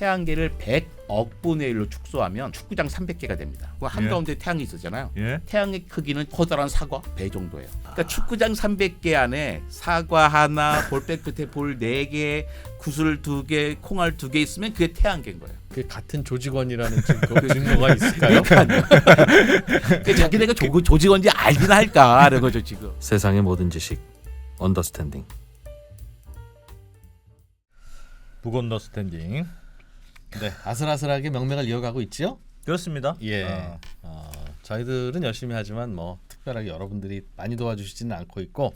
태양계를 100억 분의 1로 축소하면 축구장 300개가 됩니다. 그 한가운데 태양이 있었잖아요. 태양의 크기는 커다란 사과 배 정도예요. 그러니까 축구장 300개 안에 사과 하나, 볼백 끝에 볼 4개, 구슬 2개, 콩알 2개 있으면 그게 태양계인 거예요. 그 같은 조직원이라는 증거가 있을까요? 그러니까 자기네가 조직원인지 알긴 할까 하는 거죠 지금. 세상의 모든 지식 언더스탠딩. 북언더스탠딩. 네, 아슬아슬하게 명맥을 이어가고 있지요? 그렇습니다. 예. 저희들은 열심히 하지만 뭐 특별하게 여러분들이 많이 도와주시지는 않고 있고,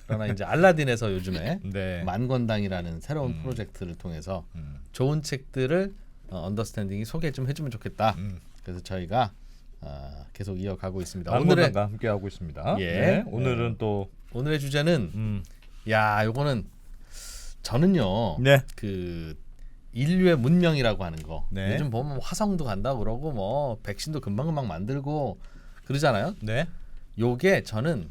그러나 이제 알라딘에서 요즘에 네. 만권당이라는 새로운 프로젝트를 통해서 좋은 책들을 언더스탠딩이 소개 좀 해주면 좋겠다. 그래서 저희가 계속 이어가고 있습니다. 만권당과 함께 하고 있습니다. 예. 네, 오늘은 또 오늘의 주제는 요거는 저는요. 네. 그 인류의 문명이라고 하는 거. 네. 요즘 보면 뭐 화성도 간다 그러고 뭐 백신도 금방금방 만들고 그러잖아요. 네. 요게 저는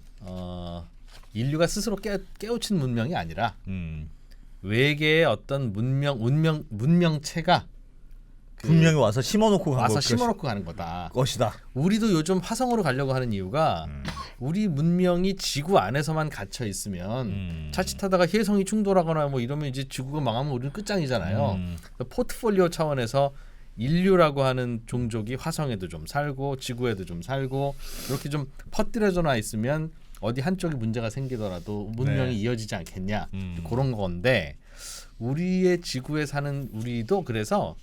인류가 스스로 깨우친 문명이 아니라 외계의 어떤 문명체가 분명히 와서 심어놓고 가는 거다. 것이다. 우리도 요즘 화성으로 가려고 하는 이유가 우리 문명이 지구 안에서만 갇혀 있으면 자칫하다가 혜성이 충돌하거나 뭐 이러면 이제 지구가 망하면 우리는 끝장이잖아요. 포트폴리오 차원에서 인류라고 하는 종족이 화성에도 좀 살고 지구에도 좀 살고 이렇게 좀 퍼뜨려져 나 있으면 어디 한쪽이 문제가 생기더라도 문명이 이어지지 않겠냐 그런 건데, 우리의 지구에 사는 우리도 그래서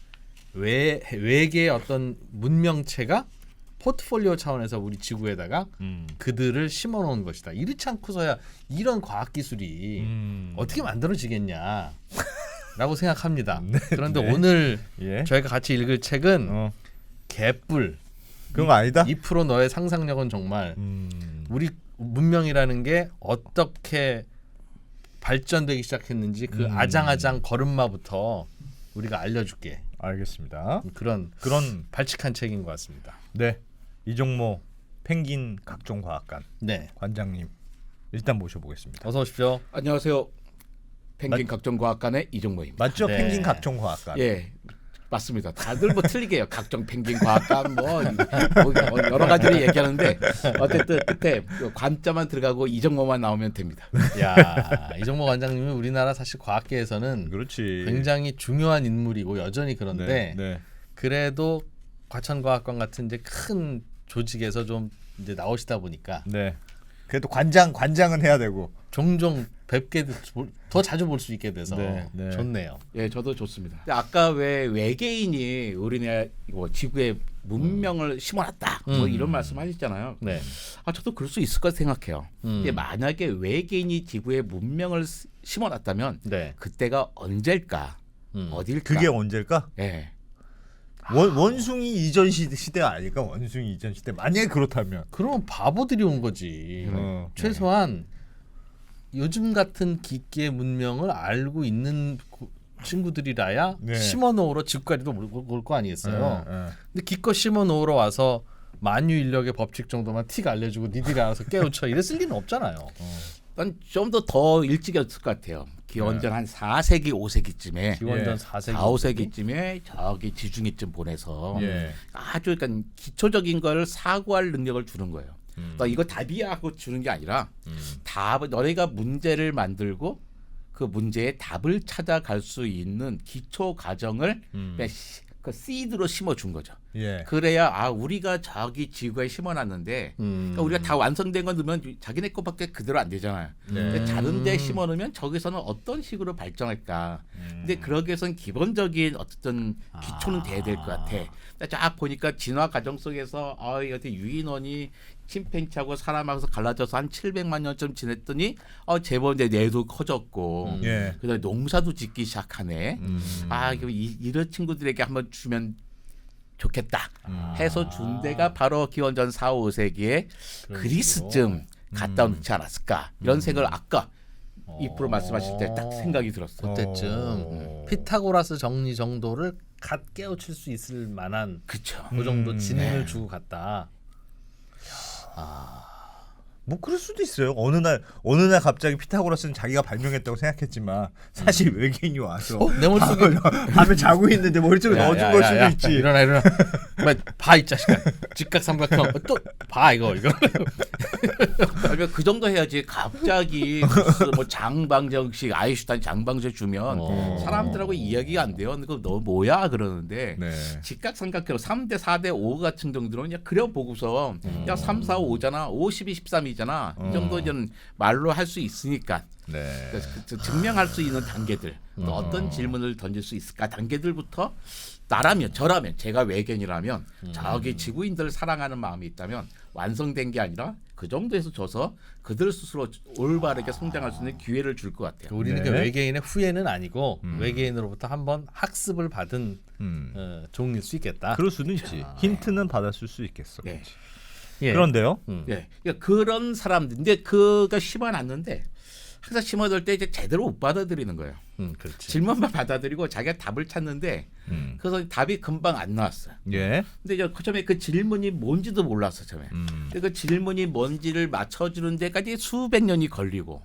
외계의 어떤 문명체가 포트폴리오 차원에서 우리 지구에다가 그들을 심어놓은 것이다. 이렇지 않고서야 이런 과학기술이 어떻게 만들어지겠냐 라고 생각합니다. 그런데 오늘 저희가 같이 읽을 책은 개뿔. 그런 거 아니다? 2% 너의 상상력은 정말 우리 문명이라는 게 어떻게 발전되기 시작했는지 그 아장아장 걸음마부터 우리가 알려줄게. 알겠습니다. 그런 발칙한 책인 것 같습니다. 네, 이종모 펭귄 각종과학관 관장님 일단 모셔보겠습니다. 어서 오십시오. 안녕하세요. 펭귄 각종과학관의 이종모입니다. 맞죠? 네. 펭귄 각종과학관. 예, 맞습니다. 다들 뭐 틀리게 해요. 각종 펭귄 과학관 뭐 여러 가지를 얘기하는데 어쨌든 끝에 관자만 들어가고 이종모만 나오면 됩니다. 야, 이종모 관장님은 우리나라 사실 과학계에서는 그렇지. 굉장히 중요한 인물이고 여전히 그런데 그래도 과천과학관 같은 이제 큰 조직에서 좀 이제 나오시다 보니까 그래도 관장은 해야 되고 종종 뵙게 더 자주 볼 수 있게 돼서 좋네요. 예, 저도 좋습니다. 근데 아까 왜 외계인이 우리나라 지구에 문명을 심어놨다 뭐 이런 말씀하셨잖아요. 네. 저도 그럴 수 있을 것 생각해요. 근데 만약에 외계인이 지구에 문명을 심어놨다면 그때가 언제일까, 어딜까? 그게 언제일까? 예. 원숭이 이전 시대 아닐까? 원숭이 이전 시대. 만약에 그렇다면 그러면 바보들이 온 거지. 최소한 요즘 같은 기기의 문명을 알고 있는 친구들이라야 심어놓으러 지구까지도 올 거 아니겠어요. 근데 기껏 심어놓으러 와서 만유인력의 법칙 정도만 틱 알려주고 니들이 알아서 깨우쳐 이랬을 리는 없잖아요. 난 좀 더 일찍이었을 것 같아요. 기원전 한 4세기 5세기쯤에 기원전 4세기 5세기쯤에 저기 지중해쯤 보내서 아주 그러니까 기초적인 걸 사고할 능력을 주는 거예요. 그러니까 이거 답이야 하고 주는 게 아니라 너네가 문제를 만들고 그 문제의 답을 찾아갈 수 있는 기초 과정을 그 씨드로 심어준 거죠. 그래야 우리가 저기 지구에 심어놨는데 그러니까 우리가 다 완성된 거 넣으면 자기네 거밖에 그대로 안 되잖아요. 근데 다른 데 심어놓으면 저기서는 어떤 식으로 발전할까. 근데 그러기 위해서는 기본적인 어떤 기초는 돼야 될 것 같아. 쫙 보니까 진화 과정 속에서 이렇게 유인원이 침팬지하고 사람하고 갈라져서 한 700만 년쯤 지냈더니 제법 이제 뇌도 커졌고 그다음에 농사도 짓기 시작하네. 이런 친구들에게 한번 주면 좋겠다 해서 준 데가 바로 기원전 4, 5세기에 그리스쯤 갖다 놓지 않았을까 이런 생각을 아까 2% 말씀하실 때 딱 생각이 들었어요. 그때쯤 피타고라스 정리 정도를 갓 깨우칠 수 있을 만한 그쵸. 그 정도 지능을 주고 갔다. 뭐 그럴 수도 있어요. 어느 날 갑자기 피타고라스는 자기가 발명했다고 생각했지만 사실 외계인이 와서 내 머릿속에 밤에 자고 있는데 머릿속에 넣어준 걸 수도 있지. 일어나. 봐 이 자식아. 직각삼각형 또 봐 이거. 그러니까 그 정도 해야지. 갑자기 무슨 뭐 장방정식 아인슈타인 장방정식 주면 사람들하고 이야기가 안 돼요. 그거 너 뭐야 그러는데 네. 직각삼각형 3대 4대 5 같은 정도는 그냥 그려보고서 야 3, 4, 5잖아. 5, 12, 13이잖아. 이 정도는 말로 할 수 있으니까 네. 그러니까 증명할 수 있는 단계들 또 어떤 질문을 던질 수 있을까 단계들부터 저라면 제가 외계인이라면 저기 지구인들을 사랑하는 마음이 있다면 완성된 게 아니라 그 정도에서 줘서 그들 스스로 올바르게 성장할 수 있는 기회를 줄 것 같아요. 우리는 네. 그 외계인의 후예는 아니고 외계인으로부터 한번 학습을 받은 종일 수 있겠다. 그럴 수도 있지. 힌트는 받았을 수 있겠어. 네. 예. 그런데요. 예, 그러니까 그런 사람들, 근데 그가 심어놨는데 항상 심어둘 때 이제 제대로 못 받아들이는 거예요. 그렇지. 질문만 받아들이고 자기가 답을 찾는데 그래서 답이 금방 안 나왔어요. 예. 근데 이제 처음에 그 질문이 뭔지도 몰랐어 처음에. 근데 그 질문이 뭔지를 맞춰주는 데까지 수백 년이 걸리고.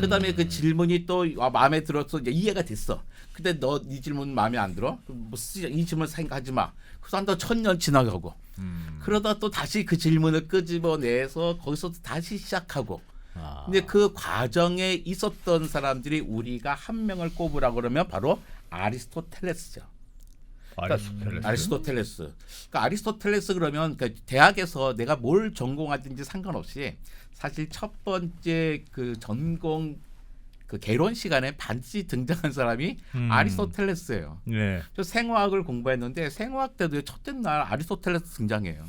그다음에 그 질문이 또 마음에 들어서 이제 이해가 됐어. 근데 너 네 질문 마음에 안 들어? 뭐 쓰자. 이 질문 생각하지 마. 그래서 한 더 1000년 지나가고. 그러다 또 다시 그 질문을 끄집어내서 거기서 다시 시작하고. 근데 그 과정에 있었던 사람들이 우리가 한 명을 꼽으라고 그러면 바로 아리스토텔레스죠. 아리스토텔레스. 그러니까 아리스토텔레스 그러면 그러니까 대학에서 내가 뭘 전공하든지 상관없이 사실 첫 번째 그 전공 그 개론 시간에 반드시 등장한 사람이 아리스토텔레스예요. 네. 저 생화학을 공부했는데 생화학 때도 첫째 날 아리스토텔레스 등장해요.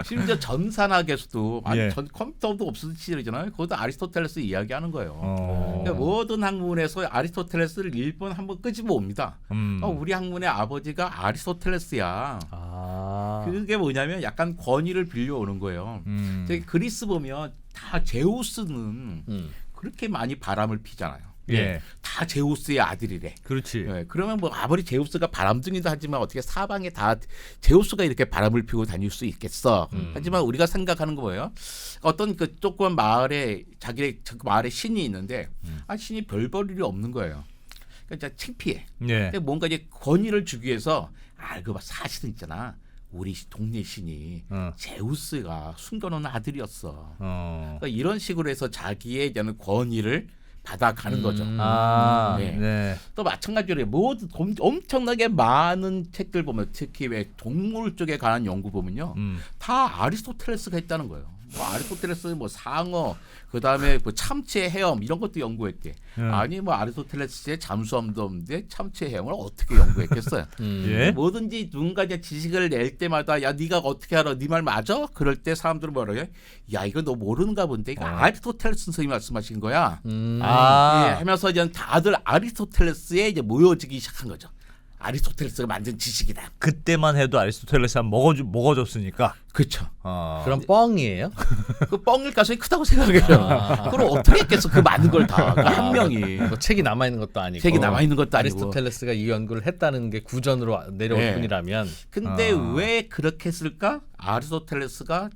심지어 전산학에서도 예. 전 컴퓨터도 없었던 시절이잖아요. 거기도 아리스토텔레스 이야기하는 거예요. 어. 그러니까 모든 학문에서 아리스토텔레스를 일본 한번 끄집어 옵니다. 우리 학문의 아버지가 아리스토텔레스야. 그게 뭐냐면 약간 권위를 빌려오는 거예요. 저기 그리스 보면 다 제우스는 그렇게 많이 바람을 피잖아요. 예. 다 제우스의 아들이래. 그렇지. 예, 그러면 뭐 아무리 제우스가 바람둥이도 하지만 어떻게 사방에 다 제우스가 이렇게 바람을 피고 다닐 수 있겠어. 하지만 우리가 생각하는 거 뭐예요? 어떤 그 조그만 마을에 자기의 그 마을에 신이 있는데 신이 별 볼 일이 없는 거예요. 그러니까 진짜 창피해. 예. 근데 뭔가 이제 권위를 주기 위해서 그 사실은 있잖아. 우리 동네 신이 제우스가 숨겨놓은 아들이었어. 그러니까 이런 식으로 해서 자기의 이제는 권위를 받아가는 거죠. 네. 네. 또 마찬가지로 모두 엄청나게 많은 책들 보면 특히 왜 동물 쪽에 관한 연구 보면요, 다 아리스토텔레스가 했다는 거예요. 뭐 아리스토텔레스 뭐 상어, 그다음에 뭐 참치의 헤엄 이런 것도 연구했대. 아니 뭐 아리스토텔레스의 잠수함도 없는데 참치의 헤엄을 어떻게 연구했겠어요? 예. 뭐든지 누군가 이제 지식을 낼 때마다 야 네가 어떻게 알아? 네 말 맞아? 그럴 때 사람들은 뭐라 해요? 야 이거 너 모르는가 본데 이거 아리스토텔레스 선생님이 말씀하신 거야. 예, 하면서 이제 다들 아리스토텔레스에 이제 모여지기 시작한 거죠. 아리스토텔레스가 만든 지식이다. 그때만 해도 아리스토텔레스 한 먹어줬으니까. 그렇죠. 그럼 뻥이에요? 그 뻥일 가능성이 크다고 생각해요. 그럼 어떻게 했겠어? 그 많은 걸 다. 그 한 명이. 뭐 책이 남아 있는 것도 아니고. 책이 남아 있는 것도 아니고. 아리스토텔레스가 이 연구를 했다는 게 구전으로 내려올 네. 뿐이라면. 근데 왜 그렇게 했을까? 아리스토텔레스가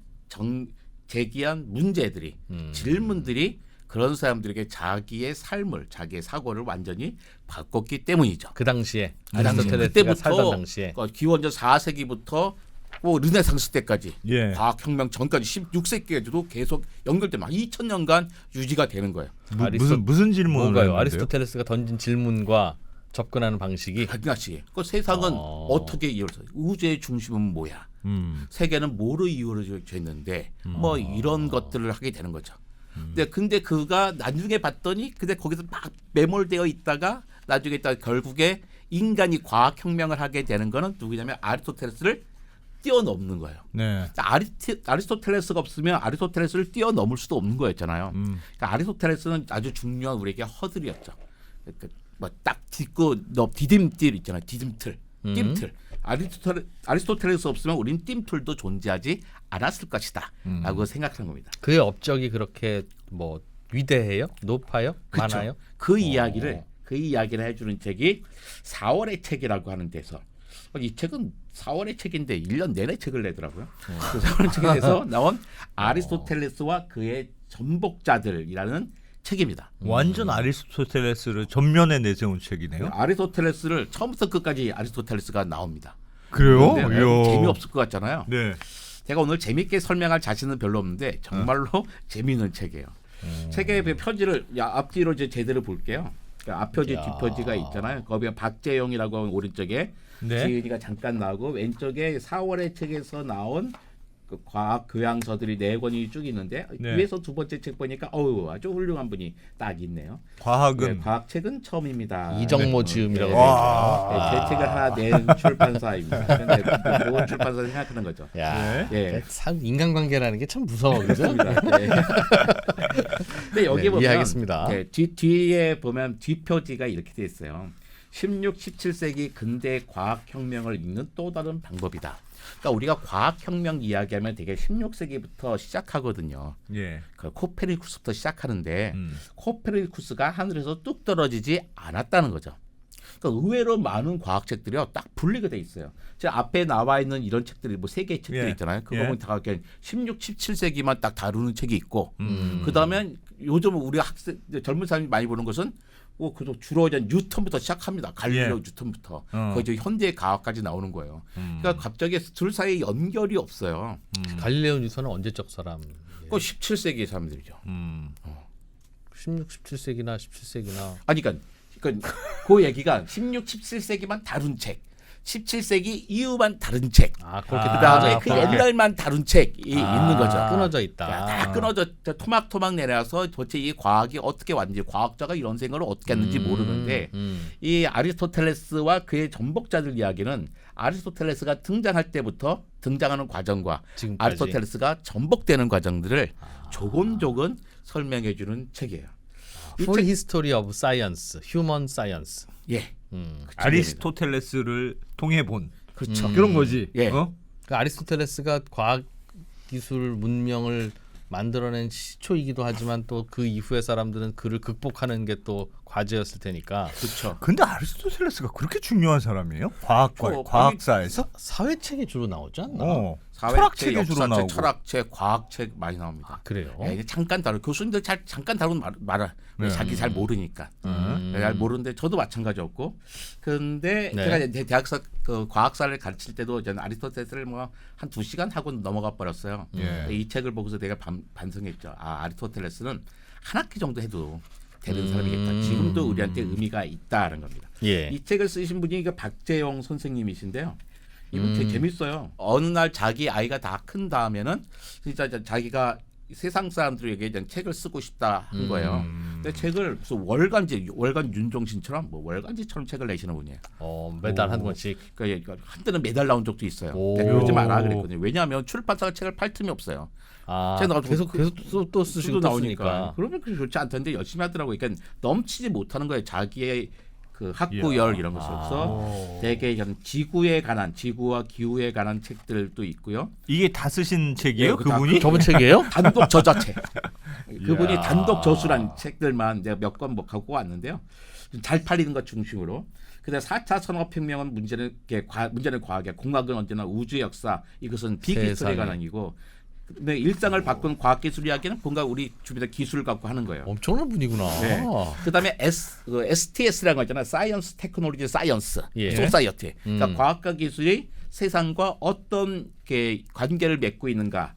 제기한 문제들이, 질문들이 그런 사람들에게 자기의 삶을, 자기의 사고를 완전히 바꿨기 때문이죠. 그 당시에 그 당시, 아리스토텔레스가 살던 당시에. 기원전 4세기부터 뭐 르네상스 때까지, 예. 과학혁명 전까지 16세기까지도 계속 연결돼 막 2000년간 유지가 되는 거예요. 무슨 질문을 뭔가요? 했는데요? 아리스토텔레스가 던진 질문과 접근하는 방식이 하나씩. 그 세상은 어떻게 이루어져? 우주의 중심은 뭐야? 세계는 뭐로 이루어져 있는데 뭐 이런 것들을 하게 되는 거죠. 근데 그가 나중에 봤더니 근데 거기서 막 매몰되어 있다가 나중에 결국에 인간이 과학혁명을 하게 되는 거는 누구냐면 아리스토텔레스를 뛰어넘는 거예요. 네. 아리스토텔레스가 없으면 아리스토텔레스를 뛰어넘을 수도 없는 거였잖아요. 그러니까 아리스토텔레스는 아주 중요한 우리에게 허들이었죠. 그러니까 뭐딱 딛고 디딤길 있잖아요. 디딤틀, 뜀틀. 아리스토텔레스 없으면 우리는 뜀틀도 존재하지 않았을 것이다라고 생각하는 겁니다. 그의 업적이 그렇게 뭐 위대해요? 높아요? 그쵸? 많아요? 그 이야기를 해주는 책이 4월의 책이라고 하는 데서 이 책은 4월의 책인데 1년 내내 책을 내더라고요. 그 4월 책에서 나온 아리스토텔레스와 그의 전복자들이라는 책입니다. 완전 아리스토텔레스를 전면에 내세운 책이네요. 아리스토텔레스를 처음부터 끝까지 아리스토텔레스가 나옵니다. 그래요? 근데 이야. 재미없을 것 같잖아요. 네. 제가 오늘 재밌게 설명할 자신은 별로 없는데 정말로 재미있는 책이에요. 책의 표지를 앞뒤로 이제 제대로 볼게요. 그러니까 앞표지 뒷표지가 있잖아요. 거기에 박재용이라고 하는 오른쪽에 네. 지은이가 잠깐 나오고 왼쪽에 4월의 책에서 나온 그 과학 교양서들이 4권이 쭉 있는데 네. 위에서 두 번째 책 보니까 아주 훌륭한 분이 딱 있네요. 과학은 네, 과학책은 처음입니다. 이정모 네. 지음이라고 네. 되어 있죠. 네, 제 책을 하나 낸 출판사입니다. 근데 좋은 출판사 생각하는 거죠. 야, 네. 참 인간관계라는 게 참 무서워, 그죠? 네. 근데 여기 네, 보면 이해하겠습니다. 네, 뒤에 보면 뒷표지가 이렇게 돼 있어요. 16, 17세기 근대 과학혁명을 읽는 또 다른 방법이다. 그러니까 우리가 과학혁명 이야기하면 되게 16세기부터 시작하거든요. 예. 그 코페르니쿠스부터 시작하는데 코페르니쿠스가 하늘에서 뚝 떨어지지 않았다는 거죠. 그러니까 의외로 많은 과학책들이요 딱 분리가 돼 있어요. 제 앞에 나와 있는 이런 책들이 뭐 3개의 책들 예. 있잖아요. 그거 예. 보면 다 이렇게 16, 17세기만 딱 다루는 책이 있고 그다음에 요즘 우리 학생 젊은 사람이 많이 보는 것은 그래도 주로 이제 뉴턴부터 시작합니다. 갈릴레오 예. 뉴턴부터 어. 거의 이제 현대 과학까지 나오는 거예요. 그러니까 갑자기 둘 사이에 연결이 없어요. 갈릴레오 뉴턴은 언제적 사람? 그 17세기 사람들이죠. 16, 17세기나 17세기나. 아니 그러니까 그 얘기가 16, 17세기만 다룬 책, 17세기 이후만 다른 책, 아, 그렇게 그다음에 그 그렇게. 옛날만 다룬 책이 있는 거죠. 끊어져 있다. 다 끊어져 토막토막 내려서 도대체 이 과학이 어떻게 왔는지 과학자가 이런 생각을 어떻게 했는지 모르는데 이 아리스토텔레스와 그의 전복자들 이야기는 아리스토텔레스가 등장할 때부터 등장하는 과정과 지금까지. 아리스토텔레스가 전복되는 과정들을 조곤조곤 설명해 주는 책이에요. 이 Full 책- History of Science, Human Science. 예. 그 책입니다. 아리스토텔레스를 통해 본 그렇죠. 그런 거지. 예. 어? 그러니까 아리스토텔레스가 과학 기술 문명을 만들어낸 시초이기도 하지만 또 그 이후의 사람들은 그를 극복하는 게 또 과제였을 테니까 그렇죠. 근데 아리스토텔레스가 그렇게 중요한 사람이에요? 과학사에서? 사회책에 주로 나오지 않나? 사회책, 철학책에 주로 역사책, 나오고. 철학책, 과학책 많이 나옵니다. 그래요? 예, 이게 잠깐 다루 교수님들 잠깐 다루는 말아 자기 잘 모르니까 잘 모르는데 저도 마찬가지였고 근데 네. 제가 이제 대학사 그 과학사를 가르칠 때도 저는 아리스토텔레스를 뭐 한 2시간 하고 넘어가 버렸어요. 예. 이 책을 보고서 내가 반성했죠. 아리스토텔레스는 한 학기 정도 해도 되는 사람이겠다. 지금도 우리한테 의미가 있다는 겁니다. 예. 이 책을 쓰신 분이 그 박재용 선생님이신데요. 이분 되게 재밌어요. 어느 날 자기 아이가 다 큰 다음에는 진짜 자기가 세상 사람들에게 이제 책을 쓰고 싶다 한 거예요. 근데 책을 무슨 월간 윤종신처럼 뭐 월간지처럼 책을 내시는 분이에요. 매달 한 권씩. 그러니까 한때는 매달 나온 적도 있어요. 오. 그러지 마라 그랬거든요. 왜냐하면 출판사가 책을 팔 틈이 없어요. 아, 제가 계속 또 쓰시고 또 쓰니까. 그러면 그렇게 좋지 않던데 열심히 하더라고요. 그러니까 넘치지 못하는 거예요. 자기의 그 학구열 이런 것으로서 되게 지구와 기후에 관한 책들도 있고요. 이게 다 쓰신 책이에요? 네, 다 그분이? 저번 책이에요? 단독 저자책. 그분이 단독 저술한 책들만 내가 몇 권 뭐 갖고 왔는데요. 잘 팔리는 것 중심으로. 그다음 4차 산업혁명은 문제는 과학이야. 공학은 언제나 우주 역사. 이것은 비기술에 세상에. 관한 이고. 근데 일상을 바꾸는 과학기술 이야기는 뭔가 우리 주변에 기술을 갖고 하는 거예요. 엄청난 분이구나. 네. 그다음에 STS라는 거 있잖아요. 사이언스, 테크놀로지, 사이언스, 예. 소사이어티. 그러니까 과학과 기술이 세상과 어떤 관계를 맺고 있는가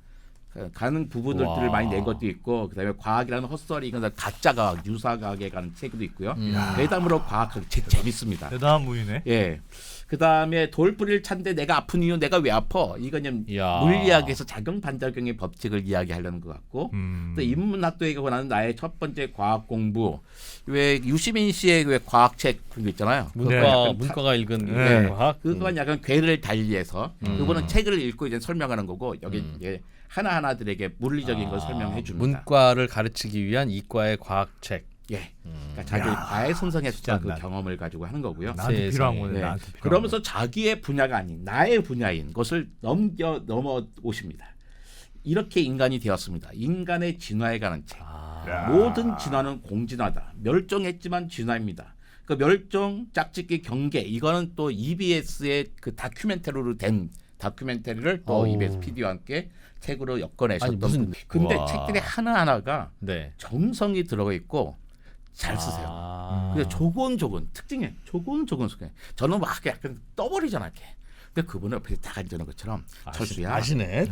가는 부분들을 와. 많이 낸 것도 있고, 그다음에 과학이라는 헛소리, 이건 가짜과학, 유사과학에 관한 책도 있고요. 대담으로 과학하기 책 재밌습니다. 대단한 분이네. 예. 그다음에 돌뿌리를 찾는데 내가 아픈 이유 내가 왜 아파? 이건 이야. 물리학에서 작용 반작용의 법칙을 이야기하려는 것 같고 또 인문학도에게 권하는 나의 첫 번째 과학 공부. 왜 유시민 씨의 왜 과학책 그런 거 있잖아요. 문과가 읽은 네. 과학. 그건 약간 괴를 달리해서 그분은 책을 읽고 이제 설명하는 거고 여기 이제 하나하나들에게 물리적인 걸 설명해 줍니다. 문과를 가르치기 위한 이과의 과학책. 예. 그러니까 자기 과외 선생했던 그 경험을 가지고 하는 거고요. 나한테 필요한 거네. 네. 나한테 필요한 그러면서 자기의 분야가 아닌 나의 분야인 것을 넘어오십니다. 이렇게 인간이 되었습니다. 인간의 진화에 관한 책. 야. 모든 진화는 공진화다. 멸종했지만 진화입니다. 그 멸종, 짝짓기, 경계 이거는 또 EBS의 그 다큐멘터리로 된 다큐멘터리를 또 어우. EBS PD와 함께 책으로 엮어내셨던 아니, 무슨- 분들. 근데 와. 책들이 하나하나가 네. 정성이 들어가 있고 잘 쓰세요. 아. 근데 조곤조곤 특징이 조곤조곤 속에 저는 막 약간 떠버리잖아 이렇게. 근데 그분은 옆에 딱 앉는 것처럼 철수야. 아시네.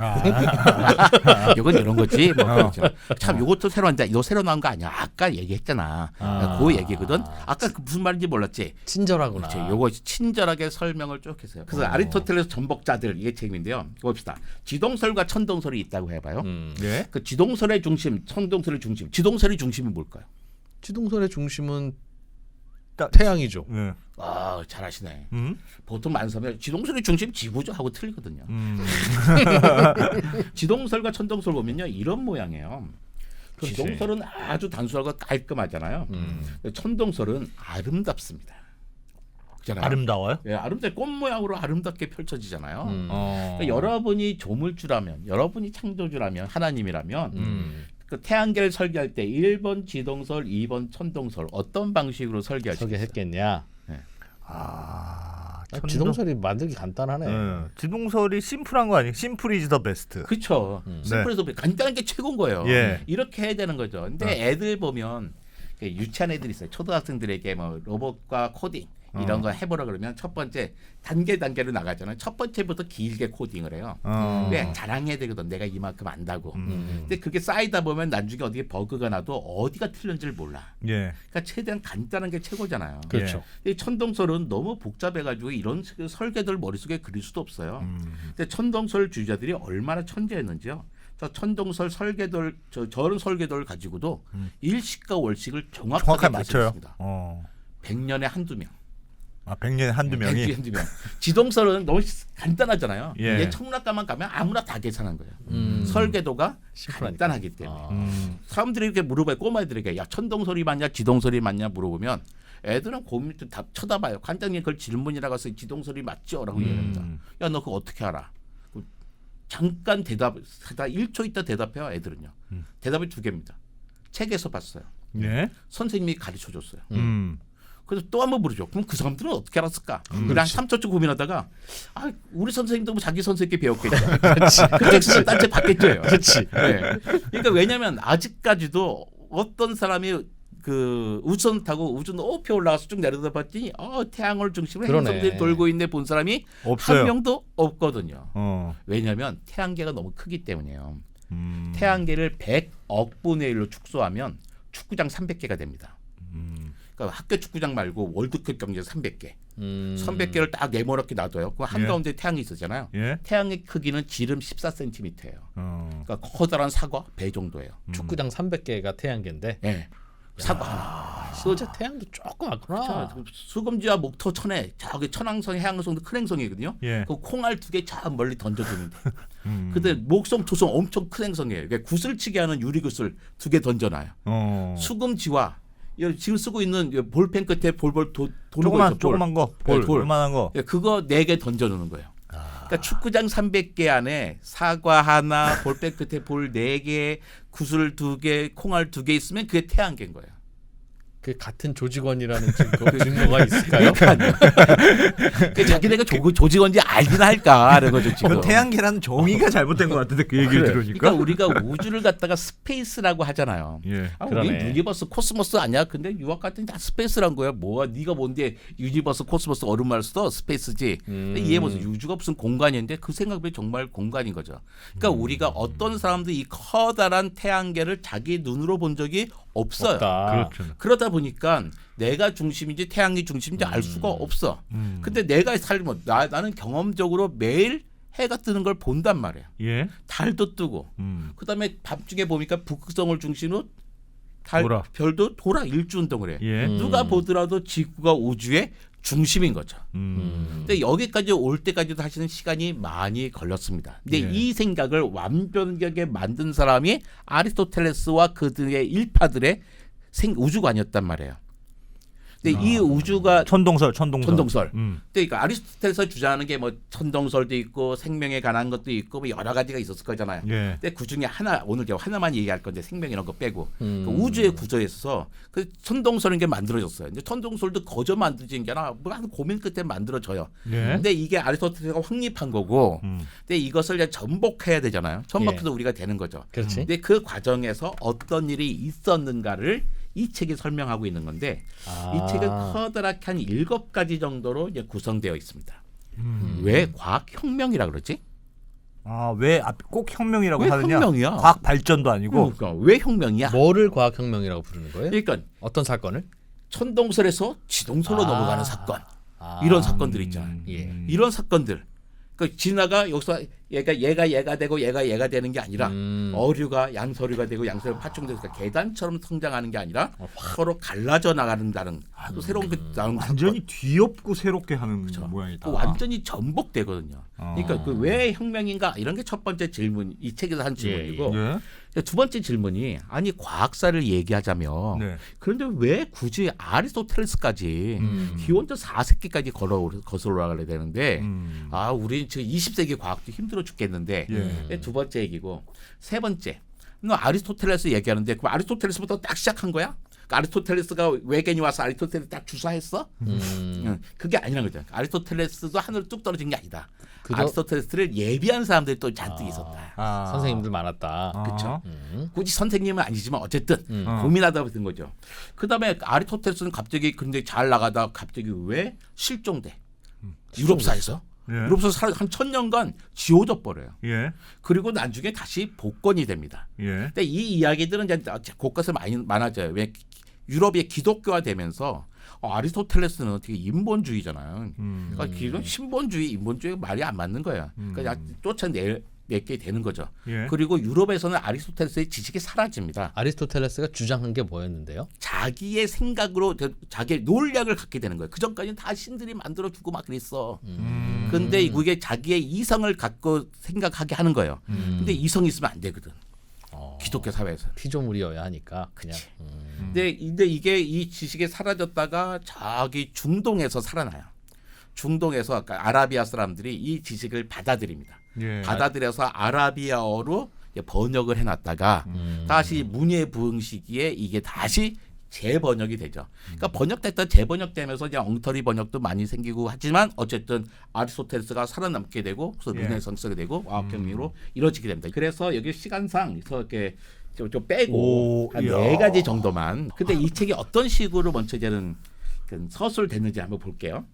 이건 이런 거지. 뭐 그렇죠. 참 이것도 새로 한다. 이거 새로 나온 거 아니야. 아까 얘기했잖아. 그 얘기거든. 아까 그 무슨 말인지 몰랐지. 친절하구나. 그렇지. 요거 친절하게 설명을 쭉 했어요. 그래서 아리스토텔레스 전복자들 이게 책인데요. 봅시다. 지동설과 천동설이 있다고 해봐요. 예. 그 지동설의 중심, 천동설의 중심. 지동설의 중심이 뭘까요? 지동설의 중심은 따- 태양이죠. 예. 아, 잘하시네. 음. 보통 많은 사람이 지동설의 중심 지구죠 하고 틀리거든요. 음. 지동설과 천동설 보면요 이런 모양이에요. 그렇지. 지동설은 아주 단순하고 깔끔하잖아요. 천동설은 아름답습니다. 그잖아요. 아름다워요? 예, 아름답게 꽃 모양으로 아름답게 펼쳐지잖아요. 그러니까 어. 여러분이 조물주라면, 여러분이 창조주라면, 하나님이라면 음. 그 태양계를 설계할 때 1번 지동설, 2번 천동설 어떤 방식으로 설계하시겠어요? 설계했겠냐? 아, 지동설이 만들기 간단하네. 지동설이 심플한 거 아니에요? 심플 이즈 더 베스트. 그렇죠. 심플해서 간단한 게 최고인 거예요. 예. 이렇게 해야 되는 거죠. 근데 애들 보면 유치한 애들 있어요. 초등학생들에게 뭐 로봇과 코딩 이런 거 해보라 그러면 첫 번째 단계로 나가잖아요. 첫 번째부터 길게 코딩을 해요. 왜 자랑해야 되거든. 내가 이만큼 안다고. 근데 그게 쌓이다 보면 나중에 어디에 버그가 나도 어디가 틀렸는지를 몰라. 예. 그러니까 최대한 간단한 게 최고잖아요. 그렇죠. 이 천동설은 너무 복잡해가지고 이런 설계도를 머릿속에 그릴 수도 없어요. 근데 천동설 주자들이 얼마나 천재였는지요. 저 천동설 설계도를 저런 설계도를 가지고도 일식과 월식을 정확하게 정확하게 맞춰요. 계산했습니다. 100년에 한두 명. 아, 100년에 한두 명이. 100년에 한두 명. 지동설은 너무 간단하잖아요. 예. 이게 천문학과만 가면 아무나 다 계산한 거예요. 설계도가 심플하니까. 간단하기 때문에. 사람들이 이렇게 물어봐요. 꼬마애들에게 야 천동설이 맞냐 지동설이 맞냐 물어보면 애들은 고민 좀 쳐다봐요. 관장님 그걸 질문이라고 해서 지동설이 맞죠라고 얘기합니다. 야 너 그거 어떻게 알아? 잠깐 대답하다 1초 있다 대답해요. 애들은요. 대답이 두 개입니다. 책에서 봤어요. 예. 선생님이 가르쳐 줬어요. 음. 그래서 또 한 번 물으죠. 그럼 그 사람들은 어떻게 알았을까? 그냥 3초쯤 고민하다가 아, 우리 선생님도 뭐 자기 선생님께 배웠겠죠. 그 텍스트를 딴체 받겠죠. 그렇지. 네. 그러니까 왜냐하면 아직까지도 어떤 사람이 그 우주선 타고 우주 높이 올라가서 쭉 내려다봤더니 태양을 중심으로 그러네. 행성들이 돌고 있는 본 사람이 없어요. 한 명도 없거든요. 어. 왜냐하면 태양계가 너무 크기 때문이에요. 태양계를 100억 분의 1로 축소하면 축구장 300개가 됩니다. 그러니까 학교 축구장 말고 월드컵 경기에서 300개. 300개를 딱 네모렇게 놔둬요. 그 한가운데 태양이 있었잖아요. 예. 태양의 크기는 지름 14cm예요. 어. 그러니까 커다란 사과 배 정도예요. 축구장 300개가 태양계인데. 네. 사과 하나. 진짜 태양도 조그맣구나. 수금지와 목토 천해 저기 천왕성 해왕성도 큰 행성이거든요. 예. 그 콩알 2개 저 멀리 던져주면 돼. 근데 목성 토성 엄청 큰 행성이에요. 그러니까 구슬치게 하는 유리구슬 2개 던져놔요. 수금지와 지금 쓰고 있는 볼펜 끝에 볼볼 도는 거 있죠. 조그만 거. 볼. 네, 볼. 얼마나 거. 그거 4개 던져놓는 거예요. 그러니까 축구장 300개 안에 사과 하나, 볼펜 끝에 볼 4개, 구슬 2개, 콩알 2개 있으면 그게 태양계인 거예요. 그 같은 조직원이라는 증거가 있을까요? 그 자기네가 조직원인지 알긴 할까 하는 거죠 지금. 이건 태양계라는 정의가 잘못된 것 같은데 그 얘기를 그래. 들으니까. 그러니까 우리가 우주를 갖다가 스페이스라고 하잖아요. 예. 아, 우리 그러네. 유니버스 코스모스 아니야? 근데 유학 같은 다 스페이스란 거야. 뭐야? 네가 뭔데 유니버스 코스모스 얼음말 써도 스페이스지. 이해해보세요. 우주가 무슨 공간인데 그 생각이 정말 공간인 거죠. 그러니까 우리가 어떤 사람도 이 커다란 태양계를 자기 눈으로 본 적이 없어요. 없다. 그렇죠. 그러다 보니까 내가 중심인지 태양이 중심인지 알 수가 없어. 근데 내가 살면 나는 경험적으로 매일 해가 뜨는 걸 본단 말이에요. 예. 달도 뜨고 그다음에 밤중에 보니까 북극성을 중심으로 돌아. 별도 돌아 일주 운동을 해. 예. 누가 보더라도 지구가 우주의 중심인 거죠. 근데 여기까지 올 때까지도 사실은 시간이 많이 걸렸습니다. 근데 예. 이 생각을 완벽하게 만든 사람이 아리스토텔레스와 그들의 일파들의 우주관이었단 말이에요. 근데 이 우주가 천동설. 그러니까 아리스토텔레스가 주장하는 게 뭐 천동설도 있고 생명에 관한 것도 있고 뭐 여러 가지가 있었을 거잖아요. 예. 근데 그 중에 하나 오늘 제가 하나만 얘기할 건데 생명 이런 거 빼고 그 우주의 구조에 있어서 그 천동설인 게 만들어졌어요. 이제 천동설도 거저 만들어진 게 아니라 뭐 한 고민 끝에 만들어져요. 예. 근데 이게 아리스토텔레스가 확립한 거고, 근데 이것을 이제 전복해야 되잖아요. 전복해서 우리가 되는 거죠. 그렇지. 근데 그 과정에서 어떤 일이 있었는가를 이 책이 설명하고 있는 건데 이 책은 커다랗게 한 7가지 정도로 이제 구성되어 있습니다. 왜 과학혁명이라 그러지? 왜 꼭 혁명이라고 왜 하느냐? 혁명이야? 과학 발전도 아니고. 그러니까 왜 혁명이야? 뭐를 과학혁명이라고 부르는 거예요? 그러니까 어떤 사건을? 천동설에서 지동설로 넘어가는 사건. 이런 사건들 있잖아요. 예. 이런 사건들. 그러니까 진화가 여기서 얘가 되고 얘가 되는 게 아니라 어류가 양서류가 되고 양서류 파충돼서 계단처럼 성장하는 게 아니라 서로 갈라져 나가는다는 또 새로운 그 나온 완전히 뒤엎고 새롭게 하는 모양이다. 완전히 전복되거든요. 그러니까 그 왜 혁명인가 이런 게 첫 번째 질문, 이 책에서 한 질문이고 예. 두 번째 질문이 아니 과학사를 얘기하자면 네. 그런데 왜 굳이 아리스토텔레스까지 기원전 4세기까지 거슬러 올라가야 되는데 우리 지금 20세기 과학도 힘들어 죽겠는데 예. 두 번째 얘기고 세 번째 너 아리스토텔레스 얘기하는데 그럼 아리스토텔레스부터 딱 시작한 거야? 그러니까 아리스토텔레스가 외계인이 와서 아리스토텔레스 딱 주사했어? 그게 아니란 거죠. 아리스토텔레스도 하늘로 뚝 떨어진 게 아니다. 아리스토텔레스를 예비한 사람들이 또 잔뜩 있었다. 선생님들 많았다. 그렇죠. 굳이 선생님은 아니지만 어쨌든 고민하다 든 거죠. 그다음에 아리스토텔레스는 갑자기 근데 잘 나가다 갑자기 왜 실종돼? 유럽사에서. 예. 유럽에서 한 1000년간 지워져 버려요. 예. 그리고 나중에 다시 복권이 됩니다. 예. 근데 이 이야기들은 이제 곳곳에 많아져요. 왜 유럽이 기독교화 되면서 아리스토텔레스는 어떻게 인본주의잖아요. 그러니까 이런 신본주의, 인본주의 말이 안 맞는 거예요. 그러니까 쫓아내게 되는 거죠. 예. 그리고 유럽에서는 아리스토텔레스의 지식이 사라집니다. 아리스토텔레스가 주장한 게 뭐였는데요? 자기의 생각으로 자기의 논리학을 갖게 되는 거예요. 그 전까지는 다 신들이 만들어주고 막 그랬어. 근데 이게 자기의 이성을 갖고 생각하게 하는 거예요. 근데 이성이 있으면 안 되거든. 기독교 사회에서. 피조물이어야 하니까 그냥. 근데 이게 이 지식이 사라졌다가 저기 중동에서 살아나요. 중동에서 아까 아라비아 사람들이 이 지식을 받아들입니다. 예. 받아들여서 아라비아어로 번역을 해놨다가 다시 문예부흥 시기에 이게 다시 재번역이 되죠. 그러니까 번역됐다 재번역되면서 이제 엉터리 번역도 많이 생기고 하지만 어쨌든 아리스토텔레스가 살아남게 되고 그래서 르네상스가 되고 과학혁명으로 이루어지게 됩니다. 그래서 여기 시간상 이렇게 좀 빼고 한 4가지 정도만. 근데 이 책이 어떤 식으로 먼저 이제는 서술 됐는지 한번 볼게요.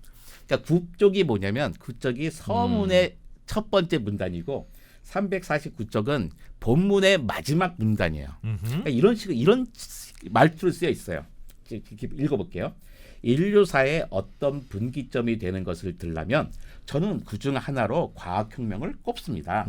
그러니까 국적이 뭐냐면 국적이 서문의 첫 번째 문단이고 349쪽은 본문의 마지막 문단이에요. 그러니까 이런 식으로 이런 말투를 쓰여 있어요. 읽어볼게요. 인류사의 어떤 분기점이 되는 것을 들라면 저는 그중 하나로 과학혁명을 꼽습니다.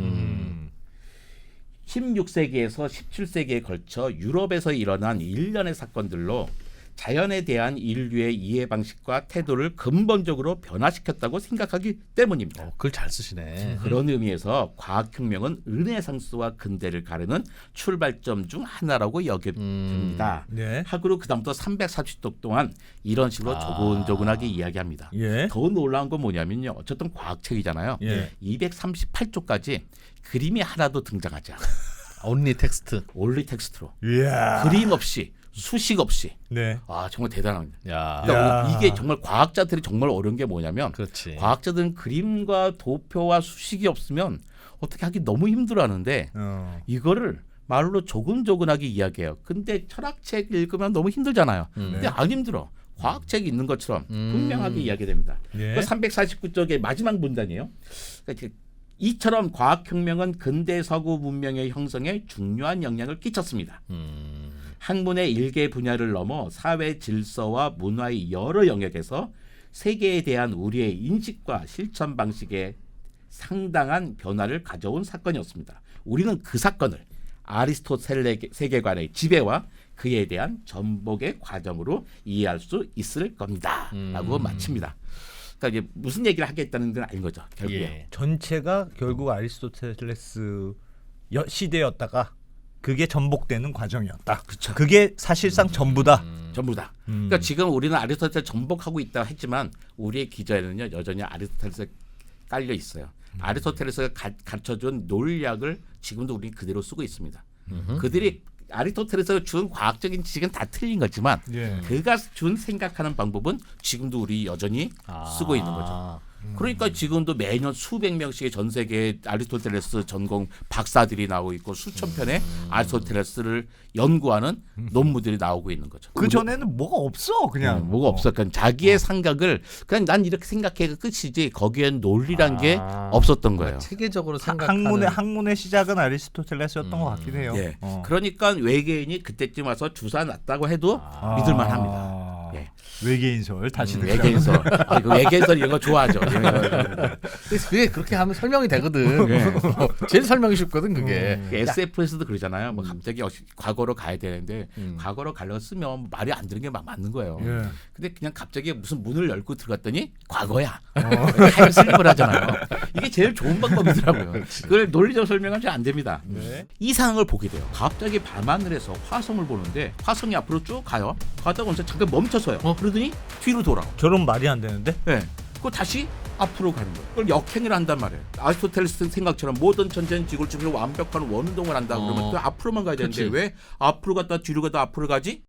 16세기에서 17세기에 걸쳐 유럽에서 일어난 일련의 사건들로 자연에 대한 인류의 이해 방식과 태도를 근본적으로 변화시켰다고 생각하기 때문입니다. 글 잘 쓰시네. 그런 의미에서 과학혁명은 르네상스와 근대를 가르는 출발점 중 하나라고 여겨집니다. 네. 하고로 그다음부터 340도 동안 이런 식으로 조근조근하게 이야기합니다. 예. 더 놀라운 건 뭐냐면요. 어쨌든 과학책이잖아요. 예. 238쪽까지 그림이 하나도 등장하지 않아요. 온리 텍스트. 올리 텍스트로. 이야. 그림 없이 수식 없이. 네. 정말 대단합니다. 야. 그러니까 이게 정말 과학자들이 정말 어려운 게 뭐냐면 그렇지. 과학자들은 그림과 도표와 수식이 없으면 어떻게 하기 너무 힘들어하는데 이거를 말로 조근조근하게 이야기해요. 근데 철학책 읽으면 너무 힘들잖아요. 근데 안 힘들어. 과학책이 있는 것처럼 분명하게 이야기됩니다. 예. 349쪽의 마지막 문단이에요. 그러니까 이처럼 과학혁명은 근대 서구 문명의 형성에 중요한 영향을 끼쳤습니다. 학문의 일개 분야를 넘어 사회 질서와 문화의 여러 영역에서 세계에 대한 우리의 인식과 실천 방식에 상당한 변화를 가져온 사건이었습니다. 우리는 그 사건을 아리스토텔레 세계관의 지배와 그에 대한 전복의 과정으로 이해할 수 있을 겁니다. 라고 마칩니다. 그러니까 이제 무슨 얘기를 하겠다는 건 아닌 거죠. 결국에. 예. 전체가 결국 아리스토텔레스 시대였다가 그게 전복되는 과정이었다. 그쵸. 그게 사실상 전부다. 전부다. 그러니까 지금 우리는 아리스토텔레스 전복하고 있다 했지만 우리의 기저에는요 여전히 아리스토텔레스 깔려 있어요. 아리스토텔레스가 가르쳐준 논리학을 지금도 우리는 그대로 쓰고 있습니다. 그들이 아리스토텔레스가 준 과학적인 지식은 다 틀린 거지만 그가 준 생각하는 방법은 지금도 우리 여전히 쓰고 있는 거죠. 그러니까 지금도 매년 수백 명씩의 전 세계 아리스토텔레스 전공 박사들이 나오고 있고 수천 편의 아리스토텔레스를 연구하는 논문들이 나오고 있는 거죠. 그 전에는 뭐가 없어 그냥. 뭐가 없어. 그러니까 자기의 생각을 그냥 난 이렇게 생각해가 끝이지 거기엔 논리란 게 없었던 거예요. 체계적으로 생각하는 학문의 시작은 아리스토텔레스였던 것 같긴 해요. 예. 그러니까 외계인이 그때쯤 와서 주사 났다고 해도 믿을만 합니다. 예. 외계인설 다시 외계인설. 그 외계인설 이런 거 좋아하죠. 그게 그렇게 하면 설명이 되거든. 제일 설명이 쉽거든 그게. SF에서도 그러잖아요. 뭐 갑자기 과거로 가야 되는데 과거로 가려고 쓰면 말이 안 되는 게 막 맞는 거예요. 근데 그냥 갑자기 무슨 문을 열고 들어갔더니 과거야. 타임슬립을 하잖아요. 이게 제일 좋은 방법이더라고요. 그걸 논리적 설명은 잘 안 됩니다. 이 상황을 보게 돼요. 갑자기 밤하늘에서 화성을 보는데 화성이 앞으로 쭉 가요. 가다가 언제 잠깐 멈춰서요. 그러더니 뒤로 돌아와. 저런 말이 안 되는데? 네. 그거 다시 앞으로 가는 거예요. 그걸 역행을 한단 말이에요. 아리스토텔레스 생각처럼 모든 천체는 지구를 중심으로 완벽한 원운동을 한다 그러면 또 앞으로만 가야 되는데 왜 앞으로 갔다 뒤로 가다 앞으로 가지?